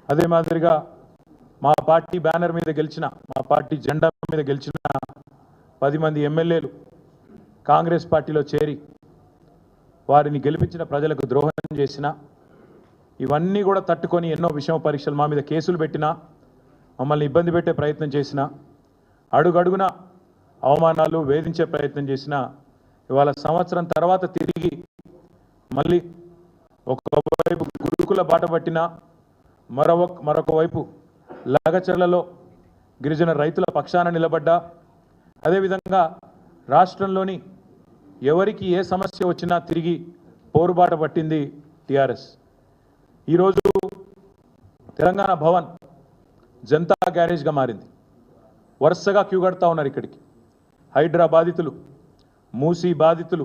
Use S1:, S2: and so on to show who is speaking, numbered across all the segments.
S1: అదే మాదిరిగా మా పార్టీ బ్యానర్ మీద గెలిచిన, మా పార్టీ జెండా మీద గెలిచిన 10 మంది ఎమ్మెల్యేలు కాంగ్రెస్ పార్టీలో చేరి వారిని గెలిపించిన ప్రజలకు ద్రోహం చేసిన, ఇవన్నీ కూడా తట్టుకొని ఎన్నో విషమ పరీక్షలు మా మీద కేసులు పెట్టినా, మమ్మల్ని ఇబ్బంది పెట్టే ప్రయత్నం చేసిన, అడుగడుగున అవమానాలు వేధించే ప్రయత్నం చేసిన, ఇవాళ సంవత్సరం తర్వాత తిరిగి మళ్ళీ ఒకవైపు గురుకుల బాట పట్టిన, మరొక వైపు లగచర్లలో గిరిజన రైతుల పక్షాన నిలబడ్డా, అదేవిధంగా రాష్ట్రంలోని ఎవరికి ఏ సమస్య వచ్చినా తిరిగి పోరుబాట పట్టింది టీఆర్ఎస్. ఈరోజు తెలంగాణ భవన్ జనతా గ్యారేజ్గా మారింది. వరుసగా క్యూ కడతా ఉన్నారు ఇక్కడికి. హైడ్రా బాధితులు, మూసీ బాధితులు,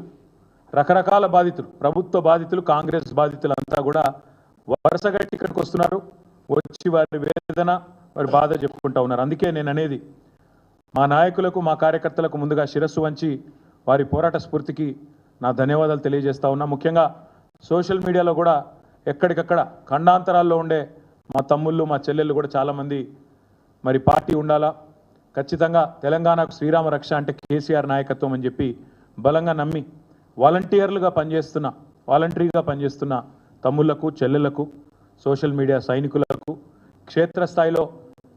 S1: రకరకాల బాధితులు, ప్రభుత్వ బాధితులు, కాంగ్రెస్ బాధితులు అంతా కూడా వరుసగా ఇక్కడికి వస్తున్నారు. వచ్చి వారి వేదన, వారి బాధ చెప్పుకుంటూ ఉన్నారు. అందుకే నేను అనేది, మా నాయకులకు, మా కార్యకర్తలకు ముందుగా శిరస్సు వంచి వారి పోరాట స్ఫూర్తికి నా ధన్యవాదాలు తెలియజేస్తా ఉన్నా. ముఖ్యంగా సోషల్ మీడియాలో కూడా ఎక్కడికక్కడ ఖండాంతరాల్లో ఉండే మా తమ్ముళ్ళు, మా చెల్లెళ్ళు కూడా చాలామంది మరి పార్టీ ఉండాలా, ఖచ్చితంగా తెలంగాణకు శ్రీరామ రక్ష అంటే కేసీఆర్ నాయకత్వం అని చెప్పి బలంగా నమ్మి వాలంటీర్గా పనిచేస్తున్న తమ్ముళ్లకు, చెల్లెళ్లకు, సోషల్ మీడియా సైనికులకు, క్షేత్రస్థాయిలో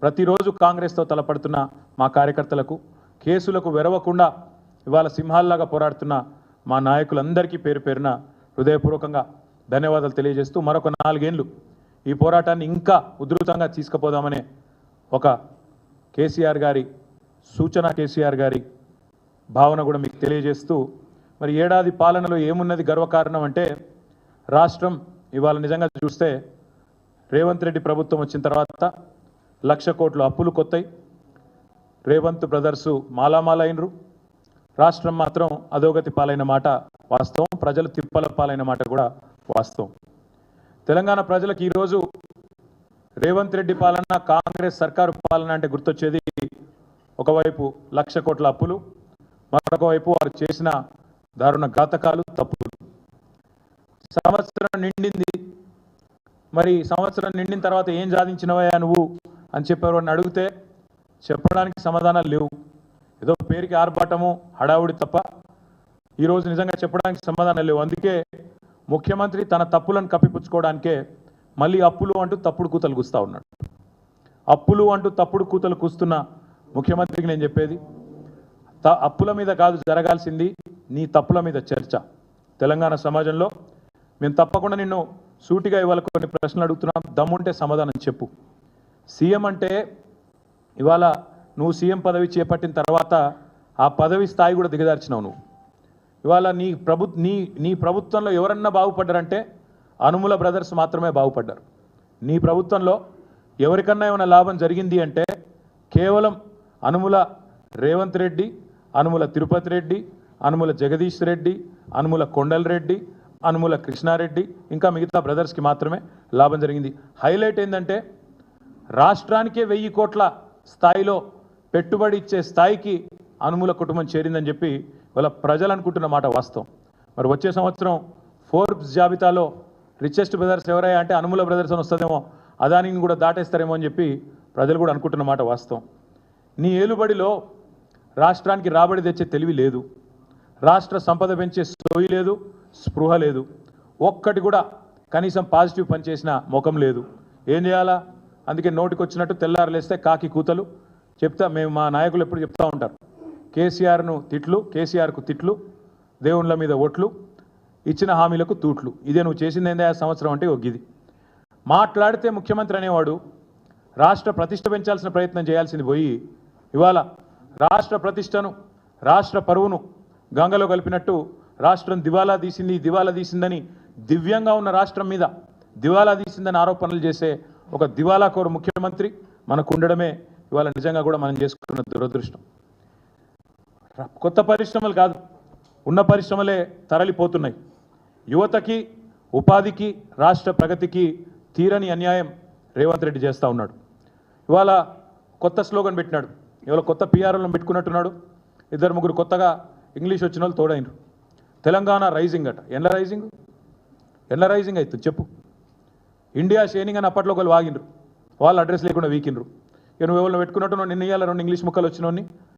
S1: ప్రతిరోజు కాంగ్రెస్తో తలపడుతున్న మా కార్యకర్తలకు, కేసులకు వెరవకుండా ఇవాళ సింహాల్లాగా పోరాడుతున్న మా నాయకులందరికీ పేరు పేరున హృదయపూర్వకంగా ధన్యవాదాలు తెలియజేస్తూ, మరొక 4 ఏళ్ళు ఈ పోరాటాన్ని ఇంకా ఉధృతంగా తీసుకుపోదామనే ఒక కేసీఆర్ గారి సూచన, కేసీఆర్ గారి భావన కూడా మీకు తెలియజేస్తూ, మరి ఏడాది పాలనలో ఏమున్నది గర్వకారణం అంటే, రాష్ట్రం ఇవాళ నిజంగా చూస్తే రేవంత్ రెడ్డి ప్రభుత్వం వచ్చిన తర్వాత 1,00,000 కోట్ల అప్పులు కొత్తాయి. రేవంత్ బ్రదర్సు మాలామాల అయినరు. రాష్ట్రం మాత్రం అధోగతి పాలైన మాట వాస్తవం. ప్రజలు తిప్పల పాలైన మాట కూడా వాస్తవం. తెలంగాణ ప్రజలకు ఈరోజు రేవంత్ రెడ్డి పాలన, కాంగ్రెస్ సర్కారు పాలన అంటే గుర్తొచ్చేది ఒకవైపు 1,00,000 కోట్ల అప్పులు, మరొక వైపు వారు చేసిన దారుణ ఘాతకాలు, తప్పులు. సంవత్సరం నిండింది. మరి సంవత్సరం నిండిన తర్వాత ఏం సాధించినవయ్యా నువ్వు అని చెప్పారు అని అడిగితే చెప్పడానికి సమాధానాలు లేవు. ఏదో పేరుకి ఆర్భాటము, హడావుడి తప్ప ఈరోజు నిజంగా చెప్పడానికి సమాధానాలు లేవు. అందుకే ముఖ్యమంత్రి తన తప్పులను కప్పిపుచ్చుకోవడానికే మళ్ళీ అప్పులు అంటూ తప్పుడు కూతలు కూస్తూ ఉన్నాడు. అప్పులు అంటూ తప్పుడు కూతలు కూస్తున్న ముఖ్యమంత్రికి నేను చెప్పేది, అప్పుల మీద కాదు జరగాల్సింది, నీ తప్పుల మీద చర్చ. తెలంగాణ సమాజంలో మేము తప్పకుండా నిన్ను సూటిగా ఇవాళ కొన్ని ప్రశ్నలు అడుగుతున్నాం, దమ్ముంటే సమాధానం చెప్పు. సీఎం అంటే ఇవాళ నువ్వు సీఎం పదవి చేపట్టిన తర్వాత ఆ పదవి స్థాయి కూడా దిగదార్చినావు నువ్వు. ఇవాళ నీ ప్రభుత్వంలో ఎవరన్నా బాగుపడ్డారంటే అనుముల బ్రదర్స్ మాత్రమే బాగుపడ్డారు. నీ ప్రభుత్వంలో ఎవరికన్నా ఏమైనా లాభం జరిగింది అంటే కేవలం అనుముల రేవంత్ రెడ్డి, అనుముల తిరుపతి రెడ్డి, అనుముల జగదీష్ రెడ్డి, అనుముల కొండల్ రెడ్డి, అనుముల కృష్ణారెడ్డి, ఇంకా మిగతా బ్రదర్స్కి మాత్రమే లాభం జరిగింది. హైలైట్ ఏంటంటే రాష్ట్రానికే 1000 కోట్ల స్థాయిలో పెట్టుబడి ఇచ్చే స్థాయికి అనుముల కుటుంబం చేరిందని చెప్పి వాళ్ళ ప్రజలు అనుకుంటున్న మాట వాస్తవం. మరి వచ్చే సంవత్సరం ఫోర్బ్స్ జాబితాలో రిచెస్ట్ బ్రదర్స్ ఎవరయ్యా అంటే అనుముల బ్రదర్స్ అని వస్తుందేమో, అదానిని కూడా దాటేస్తారేమో అని చెప్పి ప్రజలు కూడా అనుకుంటున్న మాట వాస్తవం. నీ ఏలుబడిలో రాష్ట్రానికి రాబడి తెచ్చే తెలివి లేదు, రాష్ట్ర సంపద పెంచే సోయి లేదు, స్పృహ లేదు, ఒక్కటి కూడా కనీసం పాజిటివ్ పని చేసిన ముఖం లేదు. ఏం చేయాలా? అందుకే నోటికి వచ్చినట్టు తెల్లారలేస్తే కాకి కూతలు చెప్తా. మేము మా నాయకులు ఎప్పుడు చెప్తూ ఉంటారు, కేసీఆర్కు తిట్లు, దేవుళ్ళ మీద ఓట్లు, ఇచ్చిన హామీలకు తూట్లు. ఇదే నువ్వు చేసింది ఏందే ఆ సంవత్సరం అంటే ఒగ్గిది. మాట్లాడితే ముఖ్యమంత్రి అనేవాడు రాష్ట్ర ప్రతిష్ట పెంచాల్సిన ప్రయత్నం చేయాల్సింది పోయి ఇవాళ రాష్ట్ర ప్రతిష్టను, రాష్ట్ర పరువును గంగలో కలిపినట్టు రాష్ట్రం దివాలా తీసిందని దివ్యంగా ఉన్న రాష్ట్రం మీద దివాలా తీసిందని ఆరోపణలు చేసే ఒక దివాలాకోరు ముఖ్యమంత్రి మనకు ఉండడమే ఇవాళ నిజంగా కూడా మనం చేసుకున్న దురదృష్టం. కొత్త పరిశ్రమలు కాదు, ఉన్న పరిశ్రమలే తరలిపోతున్నాయి. యువతకి, ఉపాధికి, రాష్ట్ర ప్రగతికి తీరని అన్యాయం రేవంత్ రెడ్డి చేస్తూ ఉన్నాడు. ఇవాళ కొత్త స్లోగన్ పెట్టినాడు, ఇవాళ కొత్త పిఆర్ఓలను పెట్టుకున్నట్టున్నాడు. 2-3 కొత్తగా ఇంగ్లీష్ వచ్చిన వాళ్ళు తోడైనరు. తెలంగాణ రైజింగ్ అట. ఎల్ల రైజింగ్ అవుతుంది చెప్పు. ఇండియా షేనింగ్ అని అప్పట్లో ఒకళ్ళు వాగినరు. వాళ్ళు అడ్రస్ లేకుండా వీకినరు. ఇక నువ్వు ఎవరిని పెట్టుకున్నట్టు నిన్న ఇయ్యాల 2 ఇంగ్లీష్ ముక్కలు వచ్చినోని